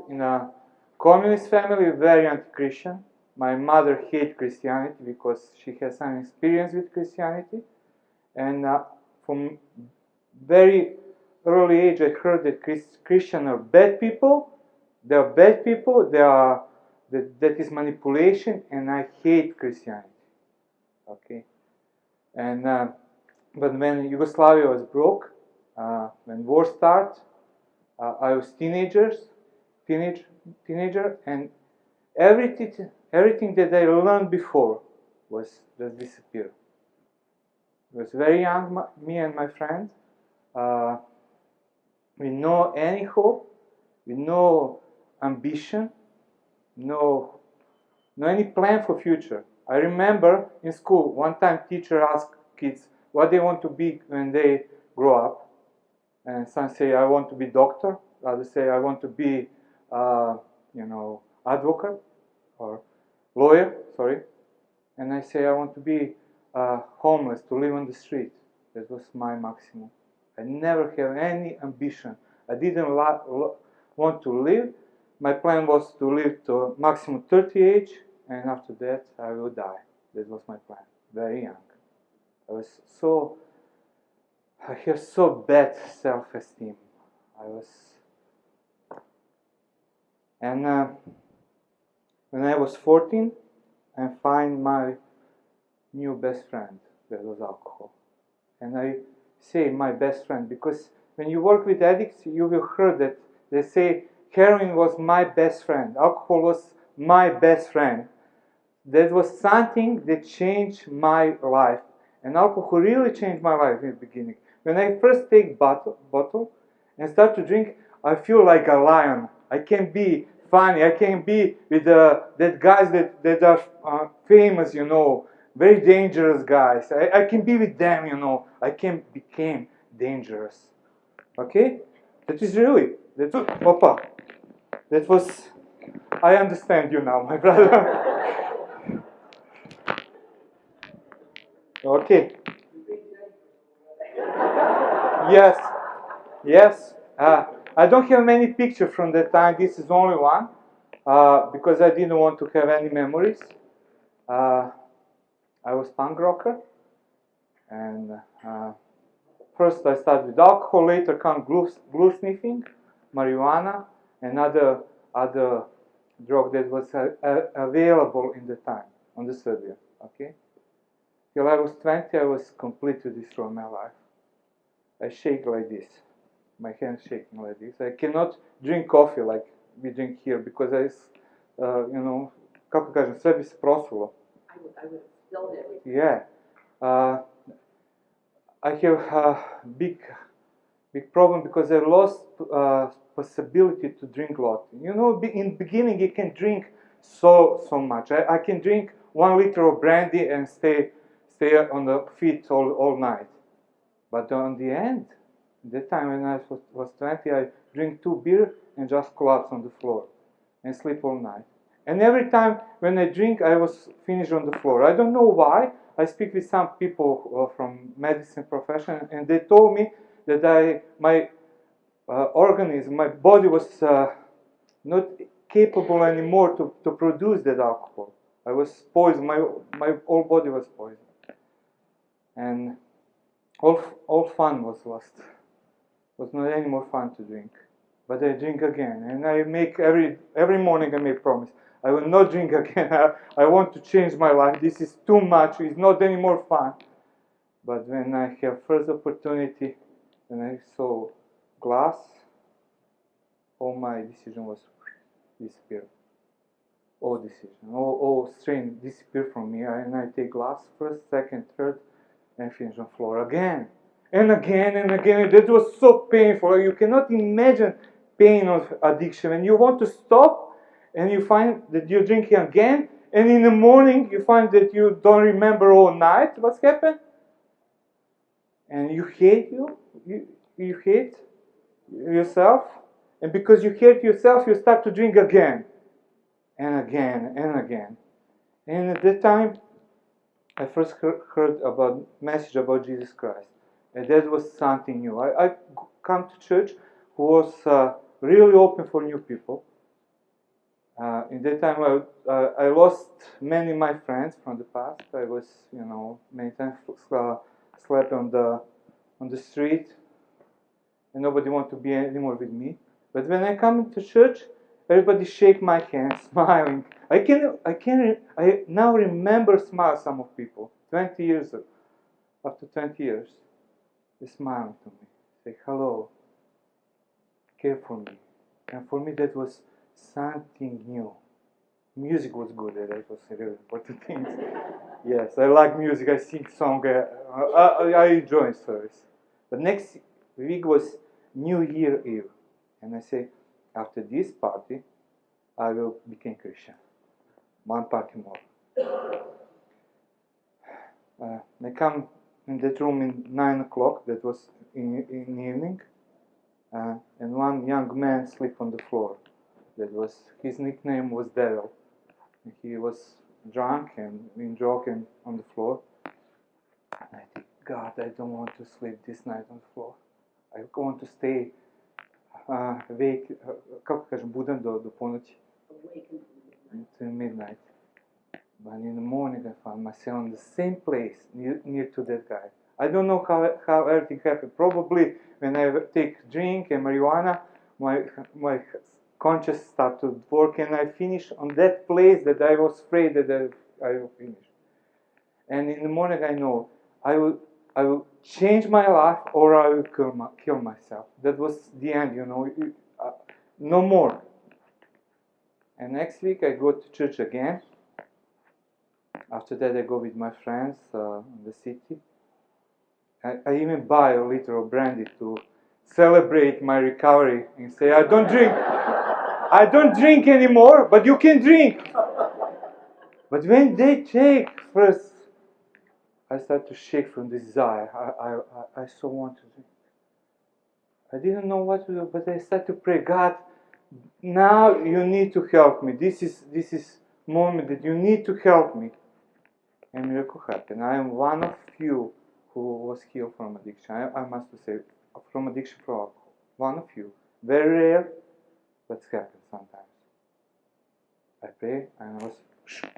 in a communist family, very anti-Christian. My mother hated Christianity because she has some experience with Christianity. And from very early age, I heard that Christians are bad people. They are bad people. That is manipulation, and I hate Christianity. Okay, and but when Yugoslavia was broke, when war started, I was teenager, and everything that I learned before was just disappeared. I was very young, me and my friend. With no any hope, with no ambition, no any plan for future. I remember in school, one time teacher asked kids what they want to be when they grow up. And some say, I want to be doctor. Others say, I want to be, advocate or lawyer, sorry. And I say, I want to be homeless, to live on the street. That was my maximum. I never had any ambition. I didn't want to live. My plan was to live to maximum 30 age, and after that I will die. That was my plan. Very young. I have so bad self-esteem. And when I was 14, I find my new best friend. That was alcohol. And I say my best friend because when you work with addicts, you will hear that they say heroin was my best friend, alcohol was my best friend. That was something that changed my life, and alcohol really changed my life in the beginning. When I first take bottle and start to drink, I feel like a lion. I can be funny. I can be with that guys that are famous, very dangerous guys. I can be with them, I can become dangerous. Okay? That is really, that was, I understand you now, my brother. Okay. Yes. I don't have many pictures from that time. This is only one, because I didn't want to have any memories. I was punk rocker, and first I started with alcohol, later come glue sniffing, marijuana, and other drug that was available in the time on the Serbia. Okay, till I was 20, I was completely destroyed my life. I shake like this, my hands shaking like this. I cannot drink coffee like we drink here because kako kažem, sve bi se prosulo. I would have spilled it. Yeah. I have a big problem because I lost possibility to drink a lot. In the beginning you can drink so much. I can drink 1 liter of brandy and stay on the feet all night. But on the end, that time when I was 20, I drink 2 beer and just collapse on the floor and sleep all night. And every time when I drink, I was finished on the floor. I don't know why. I speak with some people from medicine profession, and they told me that my organism, my body was not capable anymore to produce that alcohol. I was poisoned. My whole body was poisoned, and all fun was lost. It was not any more fun to drink. But I drink again, and I make every morning I make promise. I will not drink again. I want to change my life. This is too much. It's not any more fun. But when I have first opportunity, when I saw glass, all my decision was disappear. All decision, all strain disappear from me. And I take glass first, second, third, and finish on floor again. And again and again. That was so painful. You cannot imagine pain of addiction. When you want to stop, and you find that you're drinking again, and in the morning you find that you don't remember all night what's happened, and you hate you hate yourself, and because you hate yourself, you start to drink again, and again, and again. And at that time, I first heard about message about Jesus Christ, and that was something new. I come to church who was really open for new people. In that time, I lost many of my friends from the past. I was, many times slept on the street, and nobody wanted to be anymore with me. But when I come to church, everybody shake my hand, smiling. I now remember smile some of people. 20 years after 20 years, they smile to me, say hello, care for me, and for me that was something new. Music was good, that was a really important thing. Yes, I like music, I sing song, I enjoy service. But next week was New Year Eve, and I say, after this party, I will become Christian. One party more. I come in that room in 9 o'clock, that was in evening, and one young man sleep on the floor. That was, his nickname was Devil. He was drunk and being joking on the floor. And I think, God, I don't want to sleep this night on the floor. I want to stay awake, kako kažem, budan do ponoći. To midnight. But in the morning I found myself in the same place, near to that guy. I don't know how everything happened. Probably when I take drink and marijuana, my conscious started to work, and I finished on that place that I was afraid that I will finish. And in the morning I know I will change my life, or I will kill myself. That was the end, no more. And next week I go to church again. After that I go with my friends in the city. I even buy a liter of brandy to celebrate my recovery and say, I don't drink anymore, but you can drink. But when they take first, I start to shake from desire. I so want to drink. I didn't know what to do, but I started to pray, God, now you need to help me. This is moment that you need to help me. And miracle happened. I am one of few who was healed from addiction. I must say, from addiction for alcohol. One of you. Very rare, but it happens sometimes. I pray and I was free.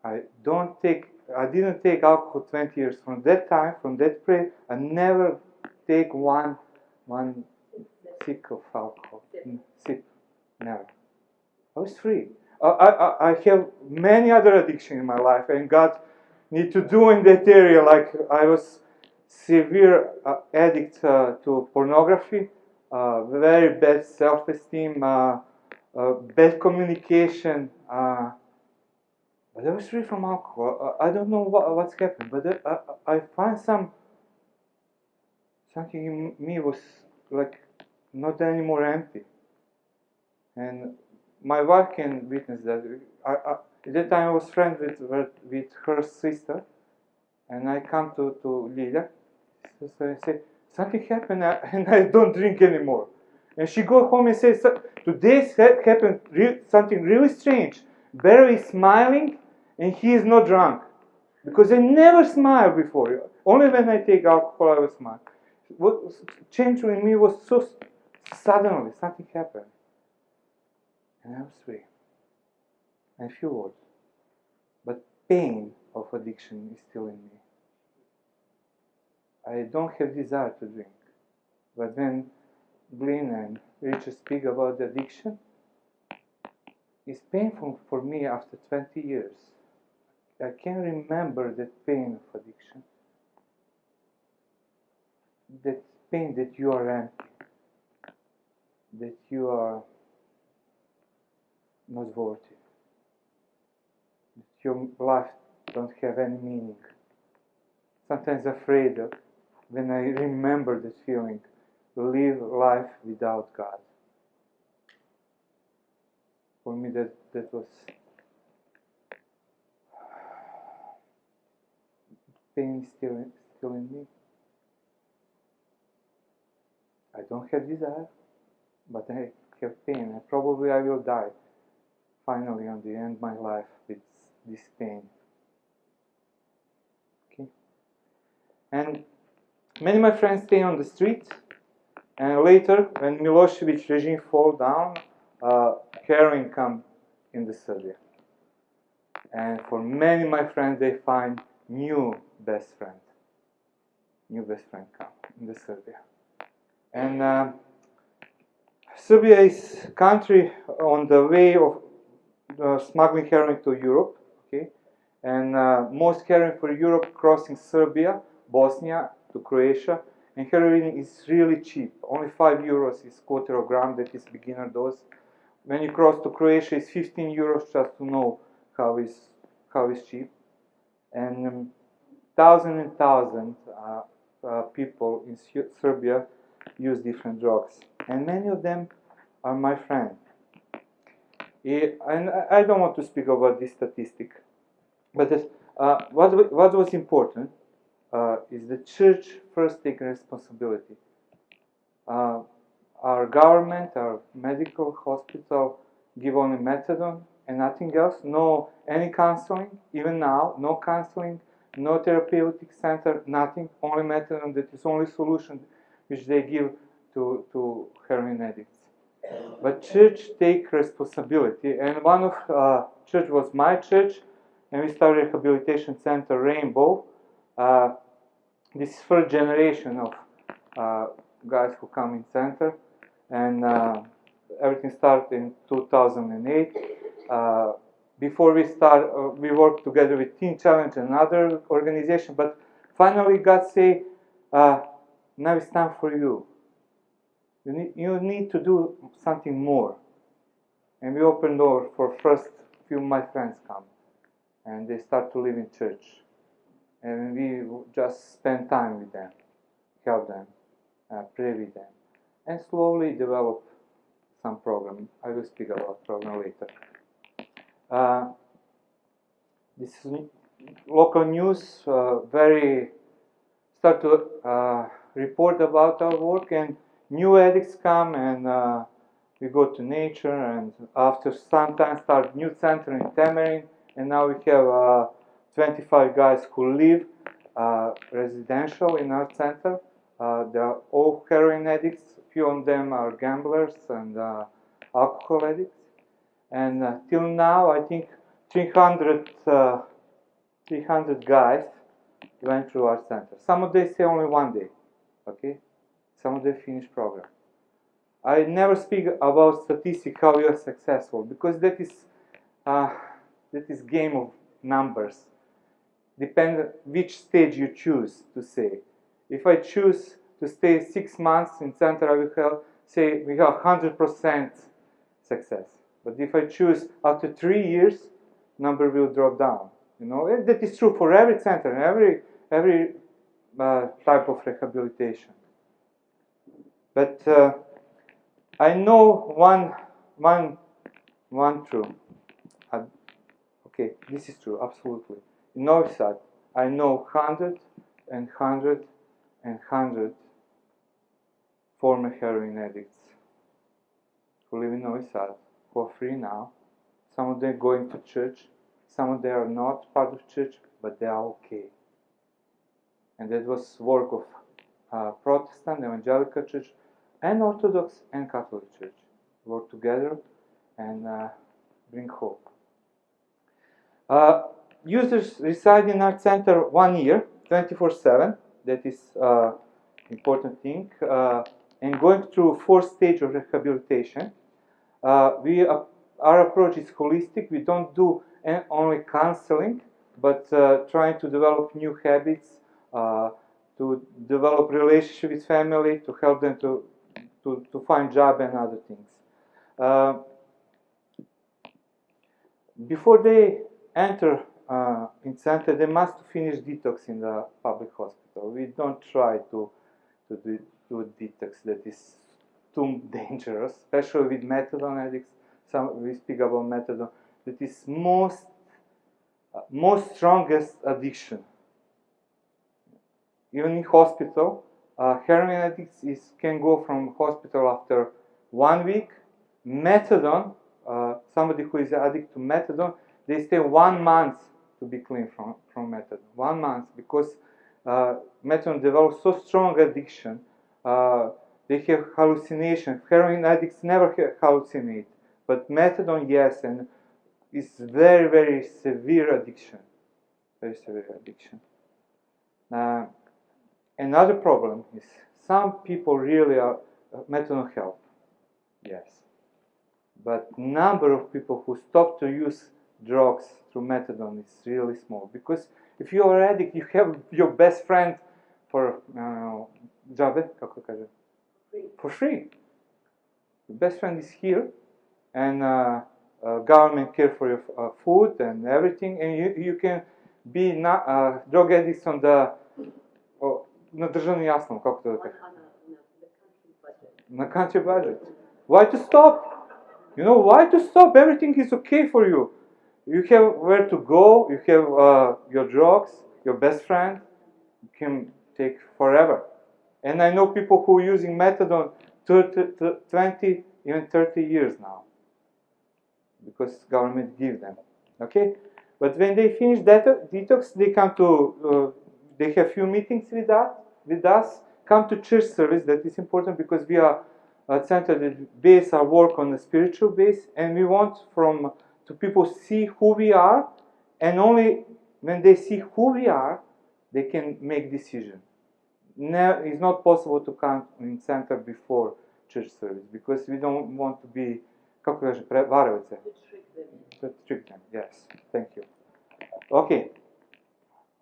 I didn't take alcohol 20 years. From that time, from that prayer, I never take one sip of alcohol. Sip. Never. I was free. I have many other addictions in my life, and God need to do in that area. Like I was severe addict to pornography, very bad self-esteem, bad communication. But I was free from alcohol. I don't know what's happened, but I find something in me was like not anymore empty. And my wife can witness that. At that time I was friends with her sister, and I come to Lilia. So I say, something happened and I don't drink anymore. And she go home and says, today happened something really strange. Barry is smiling and he is not drunk. Because I never smiled before. Only when I take alcohol I will smile. What changed in me was so suddenly, something happened. And I was free. And a few words. But pain of addiction is still in me. I don't have desire to drink. But when Glenn and Richard speak about the addiction, it's painful for me after 20 years. I can remember that pain of addiction. That pain that you are empty. That you are not worthy. That your life don't have any meaning. Sometimes afraid of when I remember that feeling, live life without God. For me that was pain still in me. I don't have desire, but I have pain. Probably I will die finally on the end of my life with this pain. Okay. And many of my friends stay on the street, and later when Milosevic regime fall down, heroin come in the Serbia. And for many of my friends, they find new best friend. New best friend come in the Serbia. And Serbia is country on the way of smuggling heroin to Europe. Okay, and most heroin for Europe crossing Serbia, Bosnia to Croatia. And heroin is really cheap. Only 5 euros is quarter of gram. That is beginner dose. When you cross to Croatia, it's 15 euros just to know how is cheap. And thousands and thousands people in Serbia use different drugs. And many of them are my friends. And I don't want to speak about this statistic. But what was important is the church first taking responsibility. Our government, our medical hospital give only methadone and nothing else. No any counseling, even now, no counseling, no therapeutic center, nothing. Only methadone. That is only solution which they give to heroin addicts. But church take responsibility, and one of church was my church, and we started Rehabilitation Center Rainbow. This is first generation of guys who come in center, and everything started in 2008. Before we start, we worked together with Teen Challenge and another organization, but finally God say, now it's time for you. You need to do something more. And we opened door for first few of my friends come, and they start to live in church. And we just spend time with them, help them, pray with them, and slowly develop some program. I will speak about program later. This is local news. Start to report about our work, and new addicts come, and we go to nature, and after some time start new center in Temerin, and now we have 25 guys who live residential in our center. They are all heroin addicts. Few of them are gamblers and alcohol addicts. And till now, I think 300 guys went through our center. Some of them say only 1 day, okay? Some of them finish program. I never speak about statistics how you are successful, because that is game of numbers. Depends which stage you choose to say. If I choose to stay 6 months in center, I will say we have 100% success. But if I choose after 3 years, number will drop down. You know, and that is true for every center and every type of rehabilitation. But I know one truth. Okay, this is true, absolutely. In Novi Sad, I know 100 and 100 and 100 former heroin addicts who live in Novi Sad, who are free now. Some of them going to church, some of them are not part of church, but they are okay. And that was work of Protestant, Evangelical Church, and Orthodox and Catholic Church. Work together and bring hope. Users reside in our center 1 year, 24/7. That is important thing. And going through 4 stages of rehabilitation. Our approach is holistic. We don't do only counseling, but trying to develop new habits, to develop relationship with family, to help them to find job and other things. Before they enter in center, they must finish detox in the public hospital. We don't try to do detox. That is too dangerous, especially with methadone addicts. We speak about methadone. That is most strongest addiction. Even in hospital, heroin addicts can go from hospital after 1 week. Methadone, somebody who is addict to methadone, they stay 1 month to be clean from methadone. 1 month, because methadone develops so strong addiction. They have hallucination. Heroin addicts never hallucinate. But methadone, yes, and it's very, very severe addiction. Very severe addiction. Another problem is some people really are methadone help. Yes. But number of people who stop to use drugs through methadone is really small. Because if you are addict, you have your best friend for for free. Your best friend is here, and government care for your food and everything, and you can be drug addicts on the на държавно ясно, kako to kaže. Na country budget. Why to stop? You know, why to stop? Everything is okay for you. You have where to go, you have your drugs, your best friend, you can take forever. And I know people who are using methadone 20, even 30 years now. Because government give them. Okay? But when they finish detox, they come to, they have few meetings with us, come to church service. That is important because we are a center that base our work on a spiritual base, and we want to people see who we are, and only when they see who we are, they can make decision. It's not possible to come in center before church service because we don't want to be, kako kaže, prevaravati se. To trick them. Yes, thank you. Okay.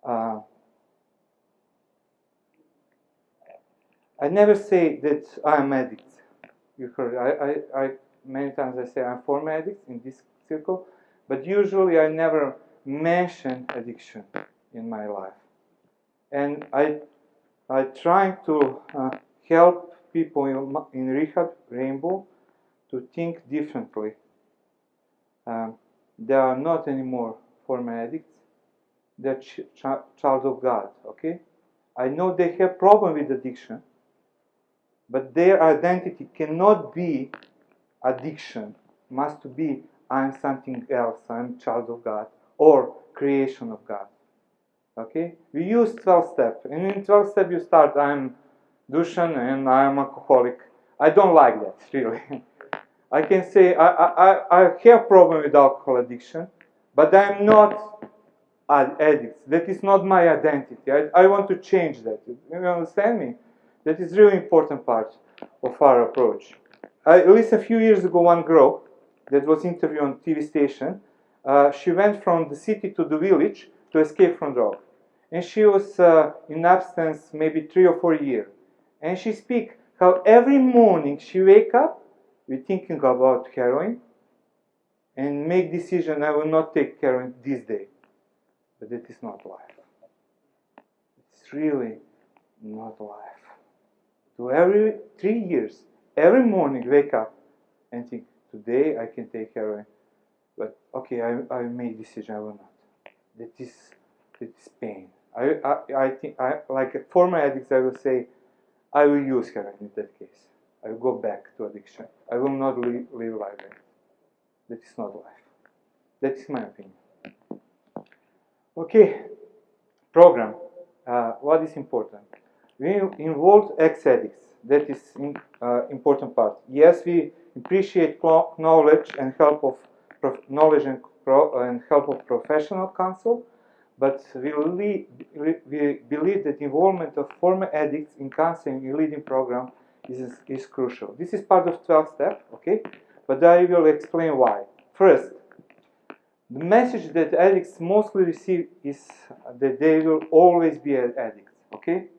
I never say that I'm addict. You heard, I many times I say I'm former addict in this circle, but usually I never mention addiction in my life. And I try to help people in rehab, Rainbow, to think differently. They are not anymore former addicts. They're child of God, okay? I know they have problem with addiction, but their identity cannot be addiction. Must be I'm something else, I'm child of God, or creation of God. Okay? We use 12 steps. And in 12 steps you start, I'm Dusan and I'm alcoholic. I don't like that, really. I can say I have problem with alcohol addiction, but I'm not addict. That is not my identity. I want to change that. You understand me? That is really important part of our approach. At least a few years ago, one girl that was interviewed on TV station, she went from the city to the village to escape from drug. And she was in abstinence maybe 3 or 4 years. And she speak how every morning she wake up with thinking about heroin and make decision, I will not take heroin this day. But that is not life. It's really not life. So every 3 years, every morning wake up and think, today I can take heroin, but okay, I made decision, I will not. That is pain. I think, like a former addict, I will say, I will use heroin in that case. I will go back to addiction. I will not live like that. That is not life. That is my opinion. Okay, program. What is important? We involve ex-addicts. That is important part. Yes, we appreciate knowledge and help of help of professional counsel, but we believe that involvement of former addicts in counseling in leading program is crucial. This is part of 12 steps, okay? But I will explain why. First, the message that addicts mostly receive is that they will always be addicts, okay?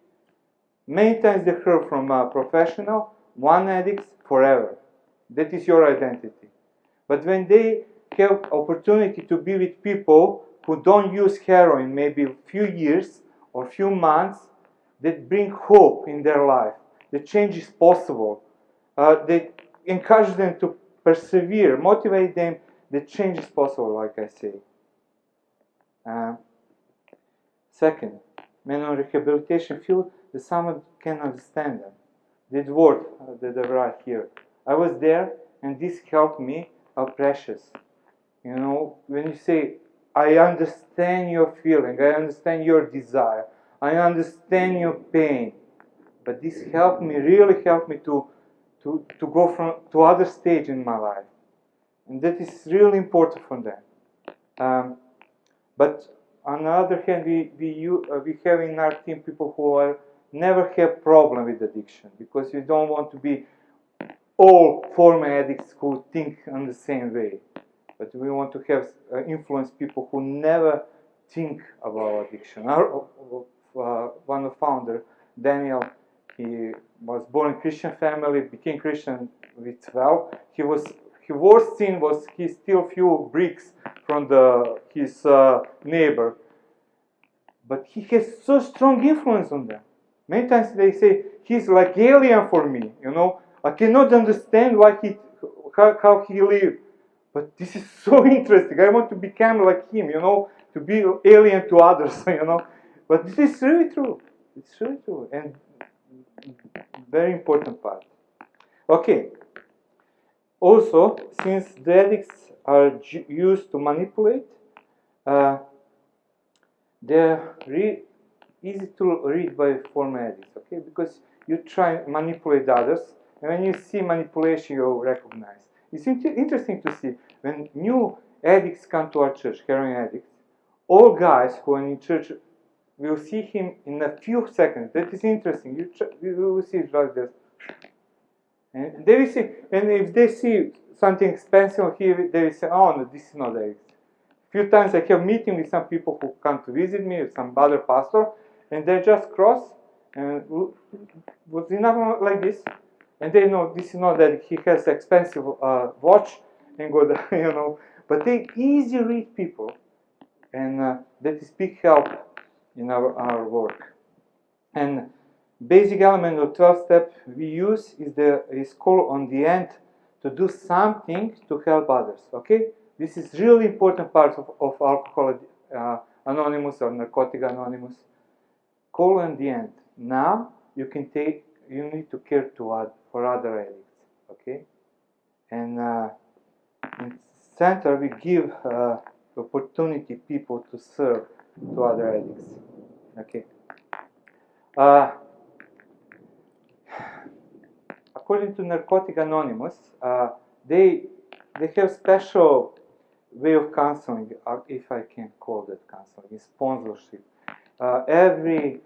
Many times they hear from a professional, one addict forever. That is your identity. But when they have opportunity to be with people who don't use heroin, maybe a few years or few months, that bring hope in their life. The change is possible. They encourage them to persevere, motivate them. The change is possible, like I say. Second, men on rehabilitation feel that someone can understand them. That word that I write here. I was there, and this helped me. How precious. You know, when you say, I understand your feeling, I understand your desire, I understand your pain. But this helped me, really helped me to go from to other stage in my life. And that is really important for them. But on the other hand, we have in our team people who never have problem with addiction, because we don't want to be all former addicts who think in the same way. But we want to have influence people who never think about addiction. One of founder, Daniel, he was born in Christian family, became Christian with 12. His worst sin was he stole few bricks from his neighbor. But he has so strong influence on them. Many times they say, he's like alien for me, you know. I cannot understand how he lives. But this is so interesting. I want to become like him, you know, to be alien to others, you know. But this is really true. It's really true. And very important part. Okay. Also, since the addicts are used to manipulate, they're easy to read by former addicts, okay? Because you try and manipulate others, and when you see manipulation, you recognize. It's interesting to see when new addicts come to our church, heroin addicts, all guys who are in church will see him in a few seconds. That is interesting. You will see it like this. And they will see, and if they see something expensive here, they will say, oh no, this is not addict. Few times I have meeting with some people who come to visit me, with some other pastor, and they just cross and was enough like this, and they know this is not that he has expensive watch and go there, you know. But they easy read people, and that is big help in our work. And basic element of 12-step we use is call on the end to do something to help others. Okay. This is really important part of Alcohol Anonymous or Narcotic Anonymous. Call in the end. Now you need to care for other addicts. Okay, and in center we give opportunity people to serve to other addicts. Okay. According to Narcotic Anonymous, they have special way of counseling, if I can call that counseling, is sponsorship. Every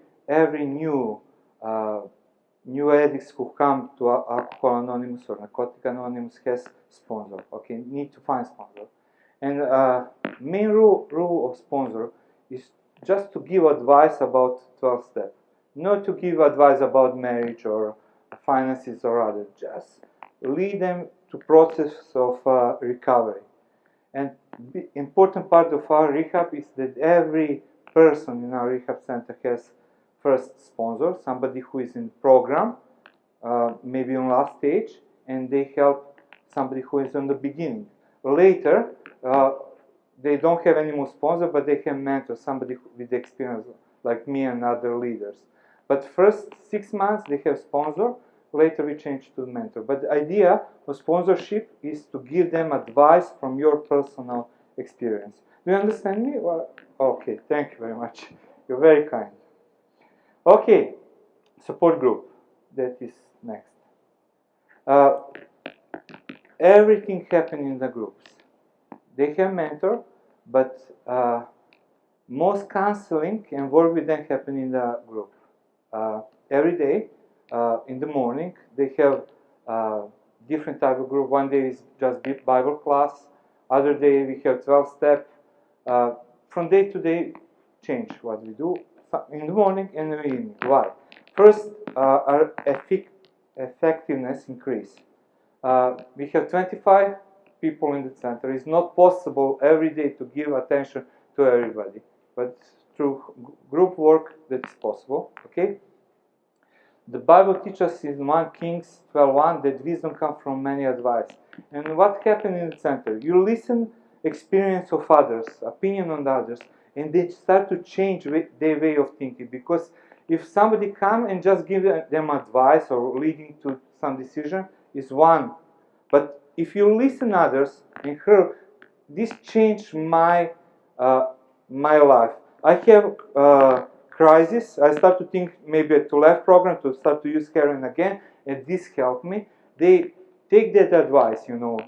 new addicts who come to Alcohol Anonymous or Narcotic Anonymous has sponsor. Okay, need to find sponsor. And main rule of sponsor is just to give advice about 12 steps, not to give advice about marriage or finances or other. Just lead them to process of recovery. And the important part of our rehab is that every person in our rehab center has first sponsor, somebody who is in program, maybe on last stage, and they help somebody who is on the beginning. Later, they don't have any more sponsor, but they have mentor, somebody with experience like me and other leaders. But first 6 months they have sponsor. Later we change to mentor. But the idea of sponsorship is to give them advice from your personal experience. Do you understand me? Well, okay, thank you very much. You're very kind. Okay, support group. That is next. Everything happens in the groups. They have mentor, but most counseling and work with them happen in the group. Every day, in the morning, they have different type of group. One day is just Bible class. Other day we have 12-step. From day to day, change what we do in the morning and in the evening. Why? First, our effectiveness increase. We have 25 people in the center. It's not possible every day to give attention to everybody, but through group work that is possible. Okay. The Bible teaches in 1 Kings 12:1 that wisdom comes from many advice. And what happened in the center? You listen experience of others, opinion on others, and they start to change their way of thinking. Because if somebody come and just give them advice or leading to some decision, is one. But if you listen others and hear, this changed my life. I have crisis. I start to think maybe to left program to start to use heroin again, and this helped me. They take that advice, you know.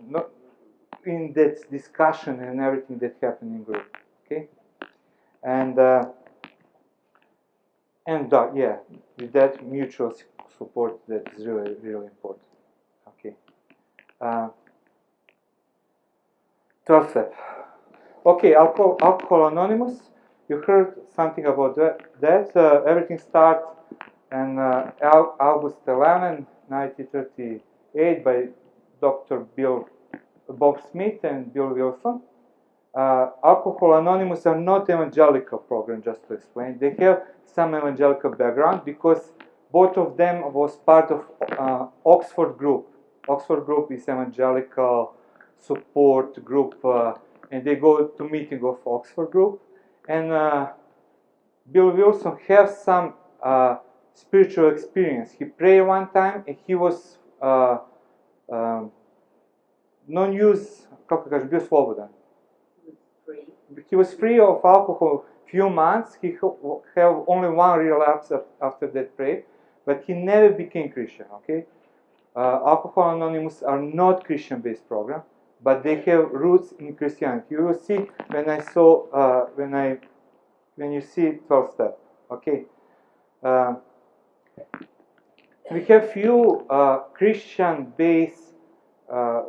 in that discussion and everything that happened in group. Okay, and yeah, with that mutual support, that is really, really important. Okay. 12th step. Okay, Alcohol Anonymous. You heard something about that. Everything starts on August 11, 1938 by Dr. Bob Smith and Bill Wilson. Alcohol Anonymous are not evangelical program, just to explain. They have some evangelical background because both of them was part of Oxford Group. Oxford Group is evangelical support group, and they go to meeting of Oxford Group. And Bill Wilson has some spiritual experience. He prayed one time and he was non-use, kako kažem, bio slobodan. He was free of alcohol few months. He had only one relapse after that prayer, but he never became Christian. Okay, Alcohol Anonymous are not Christian-based program, but they have roots in Christianity. You will see when you see 12 step. Okay, we have few Christian-based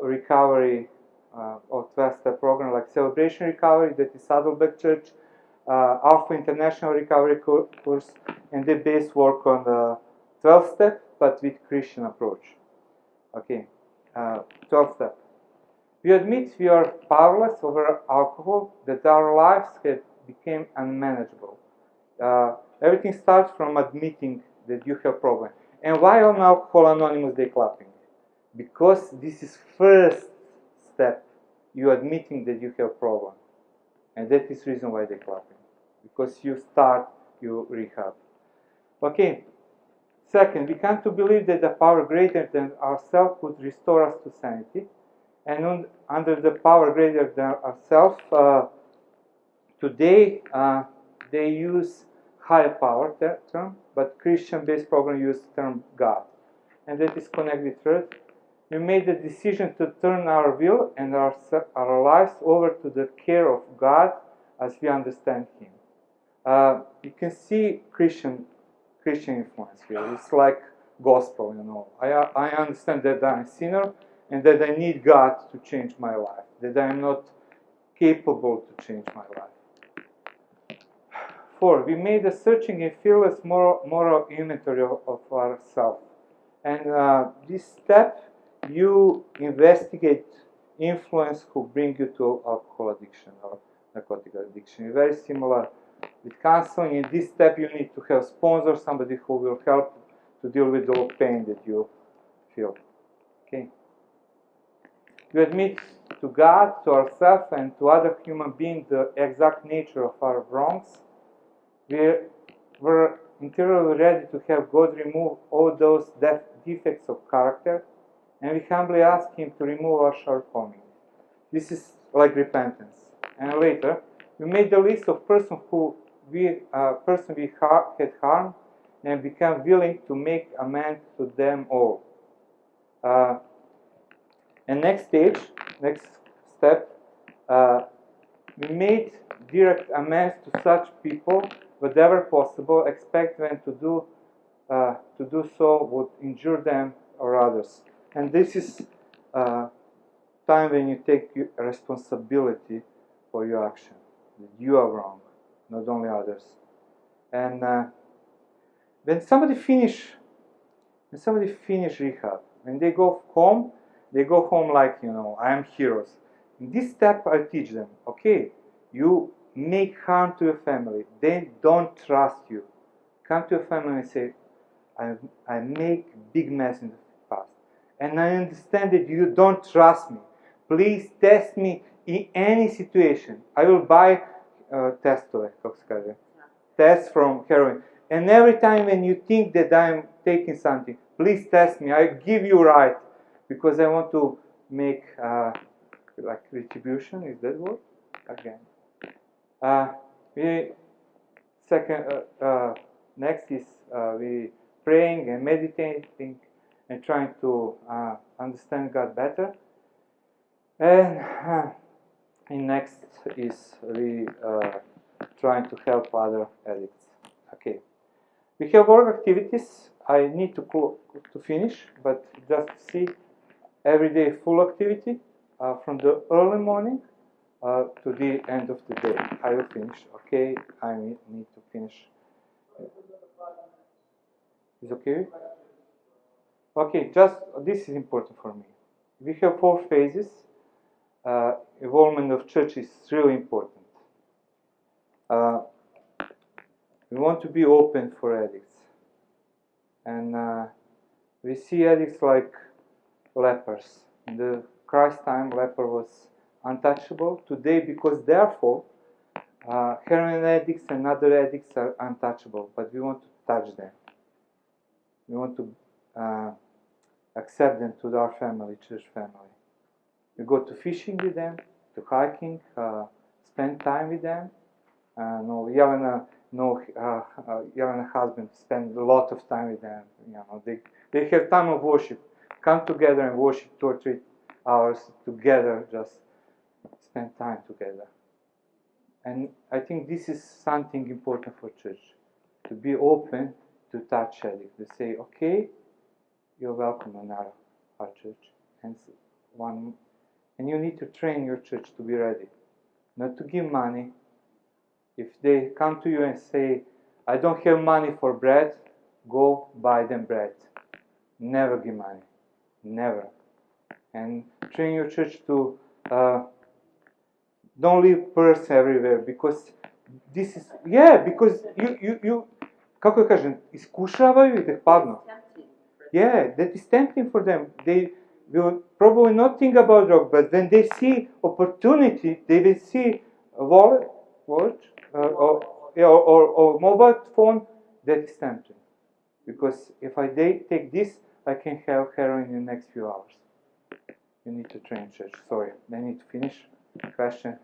recovery of 12-step program, like Celebration Recovery, that is Saddleback Church, Alpha International Recovery course, and they base work on the 12-step, but with Christian approach. Okay, 12-step. We admit we are powerless over alcohol, that our lives have become unmanageable. Everything starts from admitting that you have problem. And why on Alcohol Anonymous they clapping? Because this is first step, you admitting that you have problem, and that is reason why they clapping, because you start your rehab. Okay. Second, we come to believe that the power greater than ourselves could restore us to sanity, and under the power greater than ourselves, today they use higher power term, but Christian-based program use the term God, and that is connected with truth. We made the decision to turn our will and our lives over to the care of God as we understand Him. You can see Christian influence here. It's like gospel, you know. I understand that I'm a sinner and that I need God to change my life, that I am not capable to change my life. 4, we made a searching and fearless moral inventory of ourselves. And this step, you investigate influence who bring you to alcohol addiction or narcotic addiction. Very similar with counseling. In this step, you need to have sponsor, somebody who will help to deal with all pain that you feel. Okay. You admit to God, to ourselves, and to other human beings the exact nature of our wrongs. We're interiorly ready to have God remove all those defects of character, and we humbly ask Him to remove our shortcomings. This is like repentance. And later, we made a list of persons we had harmed, and become willing to make amends to them all. And next step, we made direct amends to such people, whatever possible, expect them to do so would injure them or others. And this is time when you take responsibility for your action. You are wrong, not only others. And when somebody finish rehab, when they go home like, you know, I am heroes. In this step, I teach them, okay, you make harm to your family. They don't trust you. Come to your family and say, I make big mess in the past. And I understand that you don't trust me. Please test me in any situation. I will buy testove, kako se kaže, test from heroin. And every time when you think that I'm taking something, please test me. I give you right, because I want to make like retribution. Is that word? Again. Next is we praying and meditating and trying to understand God better. And next is we trying to help other addicts. Okay, we have work activities. I need to finish, but just see everyday full activity from the early morning to the end of the day. I will finish. Okay, I need to finish. Is okay? Okay, just this is important for me. We have 4 phases. Involvement of church is really important. We want to be open for addicts. And we see addicts like lepers. In the Christ time, leper was untouchable. Today, because therefore, heroin addicts and other addicts are untouchable, but we want to touch them. We want to accept them to our family, church family. We go to fishing with them, to hiking, spend time with them. Jelena husband spend a lot of time with them. They have time of worship. Come together and worship 2 or 3 hours together. Just spend time together. And I think this is something important for church, to be open to touch addicts. To say, okay, you're welcome in our church. And you need to train your church to be ready, not to give money. If they come to you and say, I don't have money for bread, go buy them bread. Never give money. Never. And train your church to don't leave purse everywhere, because this is, because you kako kažem, iskušavaju i da padnu. Yeah, that is tempting for them. They will probably not think about drug, but when they see opportunity, they will see a wallet or mobile phone, that is tempting. Because if I take this, I can have heroin in the next few hours. You need to train church. Sorry, I need to finish. Question.